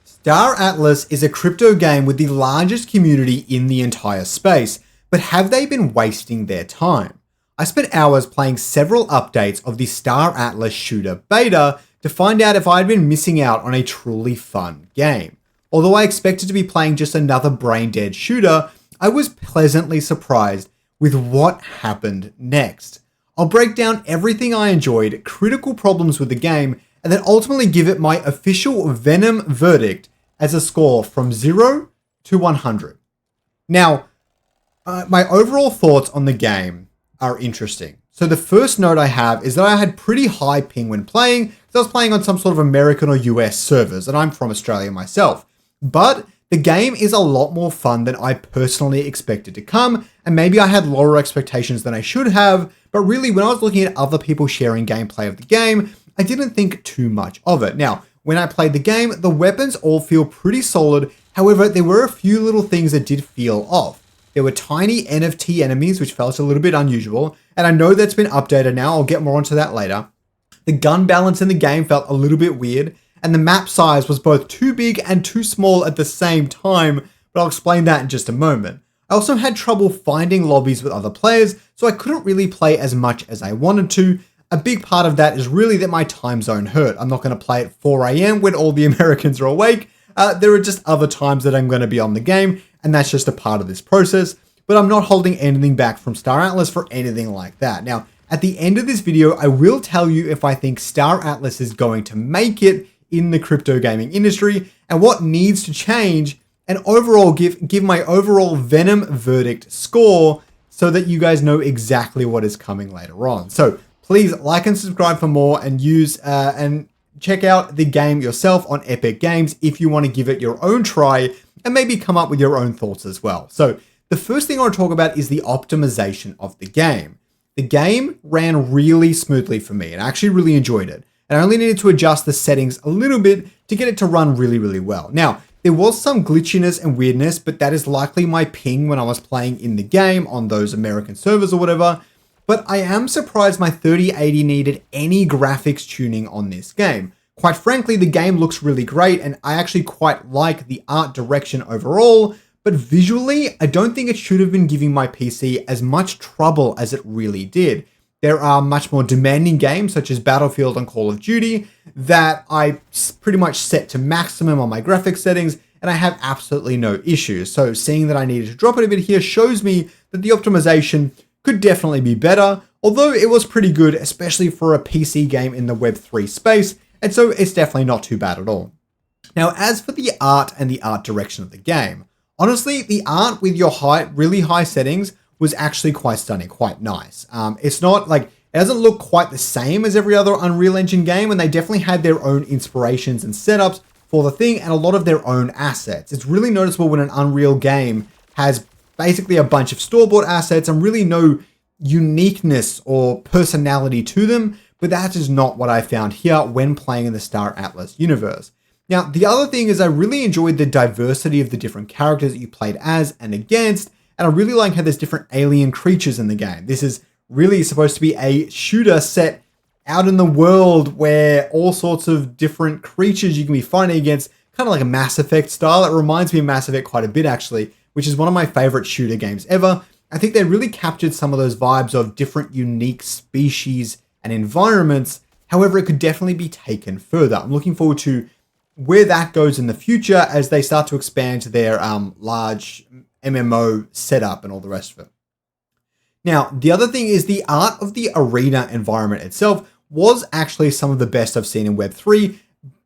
Star Atlas is a crypto game with the largest community in the entire space, but have they been wasting their time? I spent hours playing several updates of the Star Atlas shooter beta to find out if I had been missing out on a truly fun game. Although I expected to be playing just another brain-dead shooter, I was pleasantly surprised with what happened next. I'll break down everything I enjoyed, critical problems with the game, and then ultimately give it my official Venom verdict as a score from 0 to 100. Now, my overall thoughts on the game are interesting. So the first note I have is that I had pretty high ping when playing, because I was playing on some sort of American or US servers, and I'm from Australia myself. But the game is a lot more fun than I personally expected to come, and maybe I had lower expectations than I should have, but really when I was looking at other people sharing gameplay of the game, I didn't think too much of it. Now, when I played the game, the weapons all feel pretty solid. However, there were a few little things that did feel off. There were tiny NFT enemies, which felt a little bit unusual, and I know that's been updated now. I'll get more onto that later. The gun balance in the game felt a little bit weird, and the map size was both too big and too small at the same time, but I'll explain that in just a moment. I also had trouble finding lobbies with other players, so I couldn't really play as much as I wanted to. A big part of that is really that my time zone hurt. I'm not going to play at 4 a.m. when all the Americans are awake. There are just other times that I'm going to be on the game, and that's just a part of this process. But I'm not holding anything back from Star Atlas for anything like that. Now, at the end of this video, I will tell you if I think Star Atlas is going to make it in the crypto gaming industry and what needs to change, and overall give my overall Venom verdict score so that you guys know exactly what is coming later on. So please like and subscribe for more, and use and check out the game yourself on Epic Games if you want to give it your own try and maybe come up with your own thoughts as well. So the first thing I want to talk about is the optimization of the game. The game ran really smoothly for me, and I actually really enjoyed it. And I only needed to adjust the settings a little bit to get it to run really, really well. Now, there was some glitchiness and weirdness, but that is likely my ping when I was playing in the game on those American servers or whatever. But I am surprised my 3080 needed any graphics tuning on this game. Quite frankly, the game looks really great, and I actually quite like the art direction overall, but visually, I don't think it should have been giving my PC as much trouble as it really did. There are much more demanding games such as Battlefield and Call of Duty that I pretty much set to maximum on my graphics settings, and I have absolutely no issues. So seeing that I needed to drop it a bit here shows me that the optimization could definitely be better, although it was pretty good, especially for a PC game in the Web3 space, and so it's definitely not too bad at all. Now, as for the art and the art direction of the game, honestly, the art with your really high settings was actually quite stunning, quite nice. It's not like, it doesn't look quite the same as every other Unreal Engine game, and they definitely had their own inspirations and setups for the thing and a lot of their own assets. It's really noticeable when an Unreal game has basically a bunch of store-bought assets and really no uniqueness or personality to them, but that is not what I found here when playing in the Star Atlas universe. Now, the other thing is I really enjoyed the diversity of the different characters that you played as and against, and I really like how there's different alien creatures in the game. This is really supposed to be a shooter set out in the world where all sorts of different creatures you can be fighting against, kind of like a Mass Effect style. It reminds me of Mass Effect quite a bit, actually, which is one of my favorite shooter games ever. I think they really captured some of those vibes of different unique species and environments. However, it could definitely be taken further. I'm looking forward to where that goes in the future as they start to expand their large MMO setup and all the rest of it. Now, the other thing is the art of the arena environment itself was actually some of the best I've seen in Web3,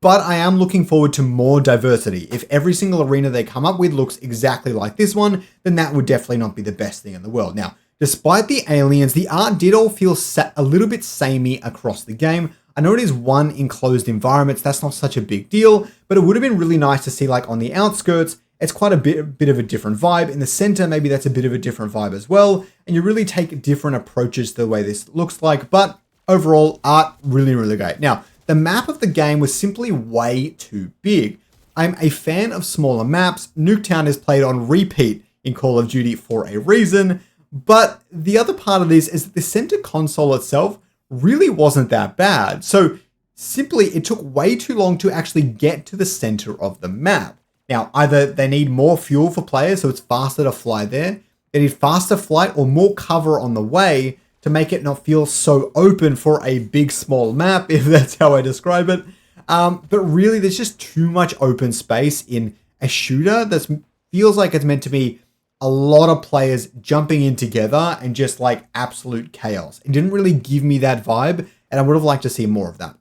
but I am looking forward to more diversity. If every single arena they come up with looks exactly like this one, then that would definitely not be the best thing in the world. Now, despite the aliens, the art did all feel a little bit samey across the game. I know it is one enclosed environment, so that's not such a big deal, but it would have been really nice to see, like, on the outskirts, it's quite a bit of a different vibe. In the center, maybe that's a bit of a different vibe as well, and you really take different approaches to the way this looks like, but overall, art really, really great. Now, the map of the game was simply way too big. I'm a fan of smaller maps. Nuketown is played on repeat in Call of Duty for a reason, but the other part of this is that the center console itself really wasn't that bad. So Simply, it took way too long to actually get to the center of the map. Now, either they need more fuel for players, so it's faster to fly there, they need faster flight or more cover on the way to make it not feel so open for a big, small map, if that's how I describe it. But really, there's just too much open space in a shooter that feels like it's meant to be a lot of players jumping in together and just like absolute chaos. It didn't really give me that vibe, and I would have liked to see more of that.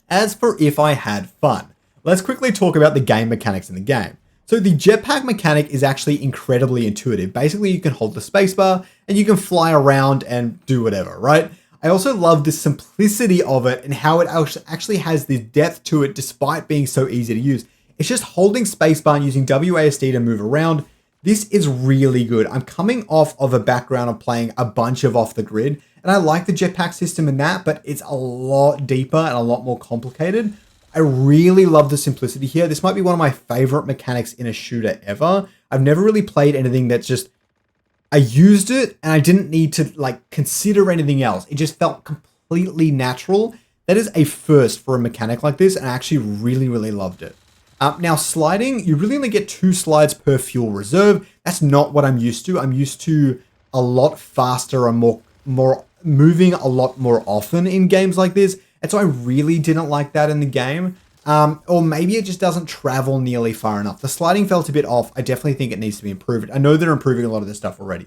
As for if I had fun, let's quickly talk about the game mechanics in the game. So the jetpack mechanic is actually incredibly intuitive. Basically, you can hold the spacebar and you can fly around and do whatever, right? I also love the simplicity of it and how it actually has the depth to it despite being so easy to use. It's just holding spacebar and using WASD to move around. This is really good. I'm coming off of a background of playing a bunch of Off the Grid, and I like the jetpack system in that, but it's a lot deeper and a lot more complicated. I really love the simplicity here. This might be one of my favorite mechanics in a shooter ever. I've never really played anything that's just, I used it and I didn't need to like consider anything else. It just felt completely natural. That is a first for a mechanic like this, and I actually really, really loved it. Now sliding, you really only get 2 slides per fuel reserve. That's not what I'm used to. I'm used to a lot faster and more moving a lot more often in games like this. And so I really didn't like that in the game. Or maybe it just doesn't travel nearly far enough. The sliding felt a bit off. I definitely think it needs to be improved. I know they're improving a lot of this stuff already.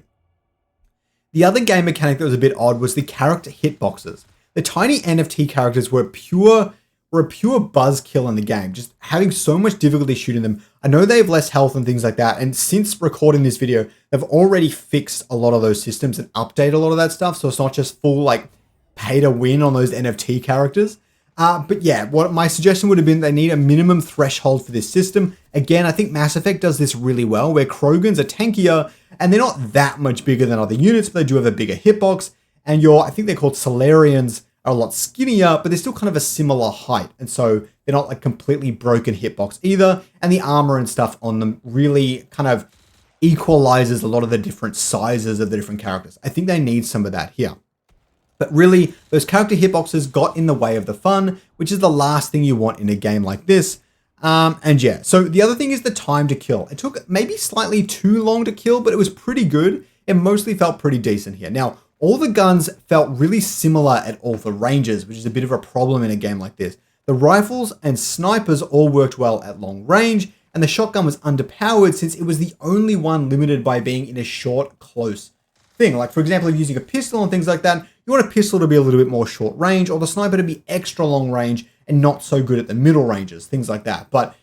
The other game mechanic that was a bit odd was the character hitboxes. The tiny NFT characters were a pure buzzkill in the game, just having so much difficulty shooting them. I know they have less health and things like that, and since recording this video, they've already fixed a lot of those systems and updated a lot of that stuff, so it's not just full like pay to win on those NFT characters. But yeah, what my suggestion would have been, they need a minimum threshold for this system. Again, I think Mass Effect does this really well, where Krogans are tankier, and they're not that much bigger than other units, but they do have a bigger hitbox, and I think they're called Solarians, are a lot skinnier, but they're still kind of a similar height. And so they're not like completely broken hitbox either. And the armor and stuff on them really kind of equalizes a lot of the different sizes of the different characters. I think they need some of that here. But really, those character hitboxes got in the way of the fun, which is the last thing you want in a game like this. And yeah, so the other thing is the time to kill. It took maybe slightly too long to kill, but it was pretty good. It mostly felt pretty decent here. Now, all the guns felt really similar at all the ranges, which is a bit of a problem in a game like this. The rifles and snipers all worked well at long range, and the shotgun was underpowered since it was the only one limited by being in a short, close thing. Like, for example, if you're using a pistol and things like that, you want a pistol to be a little bit more short range, or the sniper to be extra long range and not so good at the middle ranges, things like that. But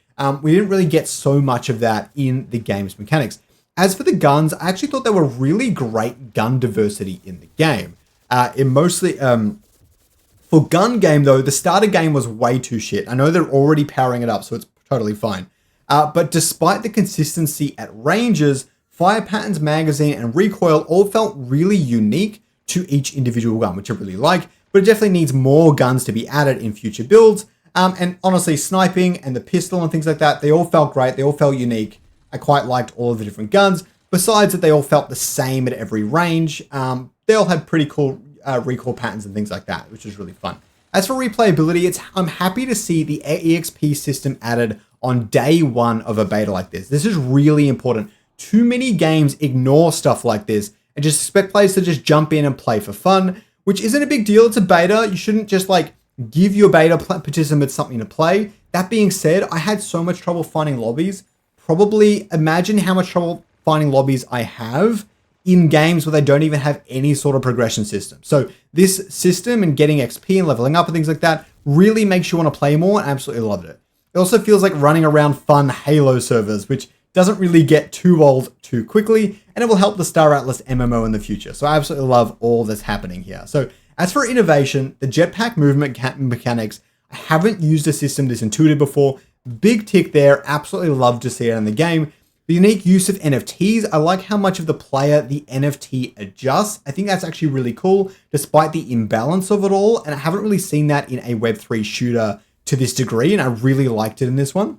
we didn't really get so much of that in the game's mechanics. As for the guns, I actually thought there were really great gun diversity in the game. It mostly, for gun game though, the starter game was way too shit. I know they're already powering it up, so it's totally fine. But despite the consistency at ranges, fire patterns, magazine, and recoil all felt really unique to each individual gun, which I really like, but it definitely needs more guns to be added in future builds. And honestly, sniping and the pistol and things like that, they all felt great. They all felt unique. I quite liked all of the different guns. Besides that, they all felt the same at every range. They all had pretty cool recoil patterns and things like that, which was really fun. As for replayability, I'm happy to see the EXP system added on day one of a beta like this. This is really important. Too many games ignore stuff like this and just expect players to just jump in and play for fun, which isn't a big deal. It's a beta. You shouldn't just like give your beta participants something to play. That being said, I had so much trouble finding lobbies. Probably imagine how much trouble finding lobbies I have in games where they don't even have any sort of progression system. So this system and getting XP and leveling up and things like that really makes you want to play more, and I absolutely loved it. It also feels like running around fun Halo servers, which doesn't really get too old too quickly, and it will help the Star Atlas MMO in the future. So I absolutely love all that's happening here. So as for innovation, the jetpack movement mechanics, I haven't used a system this intuitive before. Big tick there. Absolutely love to see it in the game. The unique use of NFTs. I like how much of the player the NFT adjusts. I think that's actually really cool, despite the imbalance of it all. And I haven't really seen that in a Web3 shooter to this degree, and I really liked it in this one.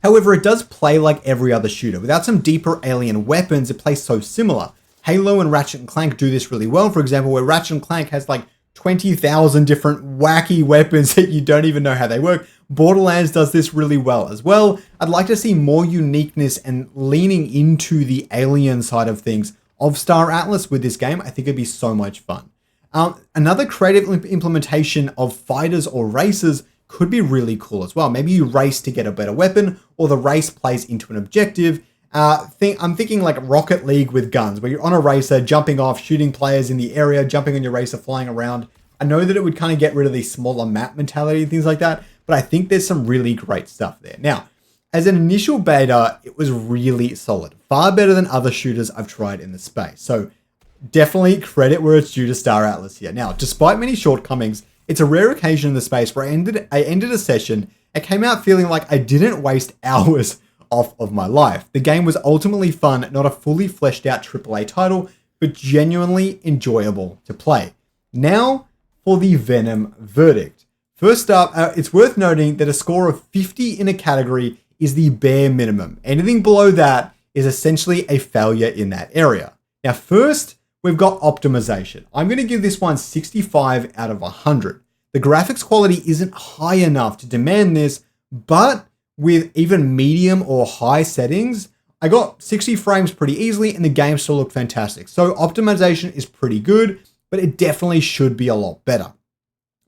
However, it does play like every other shooter. Without some deeper alien weapons, it plays so similar. Halo and Ratchet & Clank do this really well, for example, where Ratchet & Clank has like 20,000 different wacky weapons that you don't even know how they work. Borderlands does this really well as well. I'd like to see more uniqueness and leaning into the alien side of things of Star Atlas with this game. I think it'd be so much fun. Another creative implementation of fighters or races could be really cool as well. Maybe you race to get a better weapon, or the race plays into an objective. I'm thinking like Rocket League with guns, where you're on a racer, jumping off, shooting players in the area, jumping on your racer, flying around. I know that it would kind of get rid of the smaller map mentality and things like that, but I think there's some really great stuff there. Now, as an initial beta, it was really solid. Far better than other shooters I've tried in the space. So definitely credit where it's due to Star Atlas here. Now, despite many shortcomings, it's a rare occasion in the space where I ended a session and came out feeling like I didn't waste hours off of my life. The game was ultimately fun, not a fully fleshed out AAA title, but genuinely enjoyable to play. Now for the Venom verdict. First up, it's worth noting that a score of 50 in a category is the bare minimum. Anything below that is essentially a failure in that area. Now first, we've got optimization. I'm going to give this one 65 out of 100. The graphics quality isn't high enough to demand this, but with even medium or high settings, I got 60 frames pretty easily and the game still looked fantastic. So optimization is pretty good, but it definitely should be a lot better.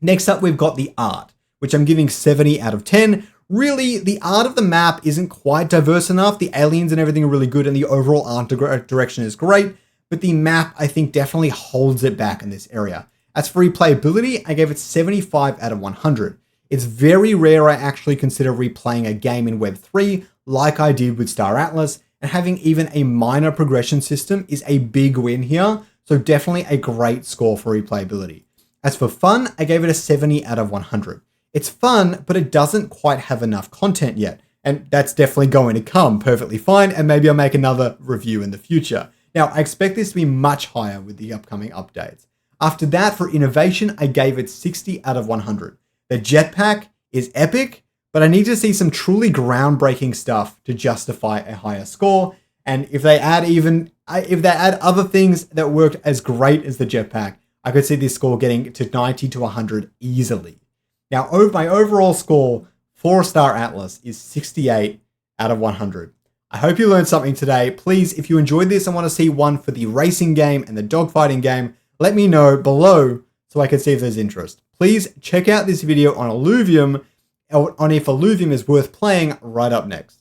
Next up, we've got the art, which I'm giving 70 out of 10. Really, the art of the map isn't quite diverse enough. The aliens and everything are really good and the overall art direction is great, but the map, I think, definitely holds it back in this area. As for replayability, I gave it 75 out of 100. It's very rare I actually consider replaying a game in Web3 like I did with Star Atlas, and having even a minor progression system is a big win here, so definitely a great score for replayability. As for fun, I gave it a 70 out of 100. It's fun, but it doesn't quite have enough content yet, and that's definitely going to come perfectly fine, and maybe I'll make another review in the future. Now, I expect this to be much higher with the upcoming updates. After that, for innovation, I gave it 60 out of 100. The jetpack is epic, but I need to see some truly groundbreaking stuff to justify a higher score. And if they add other things that worked as great as the jetpack, I could see this score getting to 90 to 100 easily. Now, my overall score for Star Atlas is 68 out of 100. I hope you learned something today. Please, if you enjoyed this and want to see one for the racing game and the dogfighting game, let me know below so I can see if there's interest. Please check out this video on Illuvium, on if Illuvium is worth playing right up next.